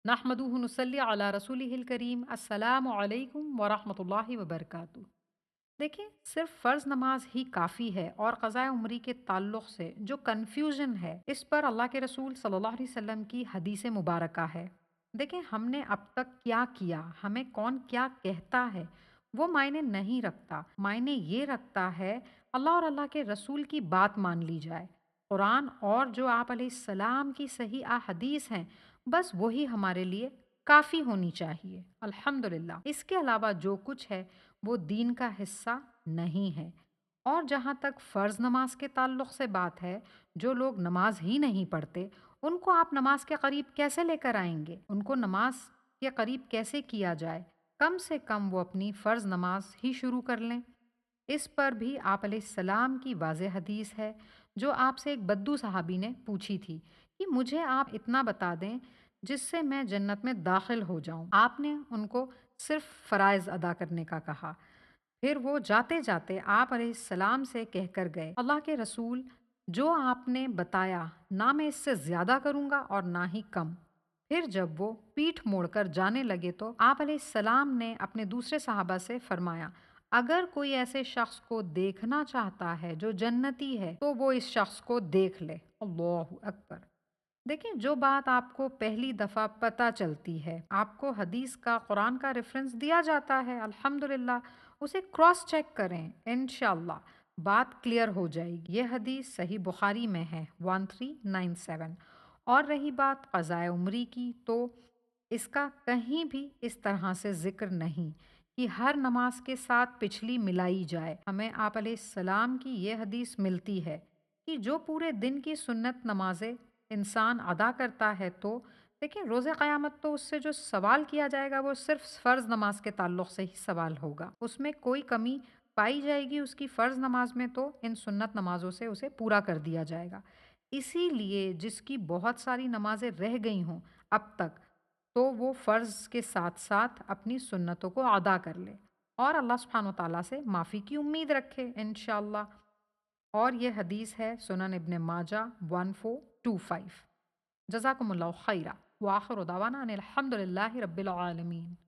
نحمدہ نصلی علی رسولہ الکریم السلام علیکم ورحمۃ اللہ وبرکاتہ۔ دیکھیں، صرف فرض نماز ہی کافی ہے اور قضاء عمری کے تعلق سے جو کنفیوژن ہے اس پر اللہ کے رسول صلی اللہ علیہ وسلم کی حدیث مبارکہ ہے۔ دیکھیں، ہم نے اب تک کیا کیا، ہمیں کون کیا کہتا ہے، وہ معنی نہیں رکھتا۔ معنی یہ رکھتا ہے اللہ اور اللہ کے رسول کی بات مان لی جائے۔ قرآن اور جو آپ علیہ السلام کی صحیح احادیث ہیں، بس وہی ہمارے لیے کافی ہونی چاہیے۔ الحمدللہ اس کے علاوہ جو کچھ ہے وہ دین کا حصہ نہیں ہے۔ اور جہاں تک فرض نماز کے تعلق سے بات ہے، جو لوگ نماز ہی نہیں پڑھتے ان کو آپ نماز کے قریب کیسے لے کر آئیں گے؟ ان کو نماز کے قریب کیسے کیا جائے؟ کم سے کم وہ اپنی فرض نماز ہی شروع کر لیں۔ اس پر بھی آپ علیہ السلام کی واضح حدیث ہے جو آپ سے ایک بدو صحابی نے پوچھی تھی کہ مجھے آپ اتنا بتا دیں جس سے میں جنت میں داخل ہو جاؤں۔ آپ نے ان کو صرف فرائض ادا کرنے کا کہا۔ پھر وہ جاتے جاتے آپ علیہ السلام سے کہہ کر گئے، اللہ کے رسول، جو آپ نے بتایا نہ میں اس سے زیادہ کروں گا اور نہ ہی کم۔ پھر جب وہ پیٹھ موڑ کر جانے لگے تو آپ علیہ السلام نے اپنے دوسرے صحابہ سے فرمایا، اگر کوئی ایسے شخص کو دیکھنا چاہتا ہے جو جنتی ہے تو وہ اس شخص کو دیکھ لے۔ اللہ اکبر! دیکھیں، جو بات آپ کو پہلی دفعہ پتہ چلتی ہے، آپ کو حدیث کا قرآن کا ریفرنس دیا جاتا ہے، الحمدللہ اسے کراس چیک کریں، انشاءاللہ بات کلیئر ہو جائے گی۔ یہ حدیث صحیح بخاری میں ہے 1397۔ اور رہی بات قضاء عمری کی، تو اس کا کہیں بھی اس طرح سے ذکر نہیں کہ ہر نماز کے ساتھ پچھلی ملائی جائے۔ ہمیں آپ علیہ السلام کی یہ حدیث ملتی ہے کہ جو پورے دن کی سنت نمازیں انسان ادا کرتا ہے تو دیکھیں روز قیامت تو اس سے جو سوال کیا جائے گا وہ صرف فرض نماز کے تعلق سے ہی سوال ہوگا، اس میں کوئی کمی پائی جائے گی اس کی فرض نماز میں تو ان سنت نمازوں سے اسے پورا کر دیا جائے گا۔ اسی لیے جس کی بہت ساری نمازیں رہ گئی ہوں اب تک، تو وہ فرض کے ساتھ ساتھ اپنی سنتوں کو ادا کر لے اور اللہ سبحانہ و تعالیٰ سے معافی کی امید رکھے انشاءاللہ۔ اور یہ حدیث ہے سنن ابن ماجہ 1425۔ جزاکم اللہ خیرہ، وآخر دعوانا ان الحمد للہ رب العالمین۔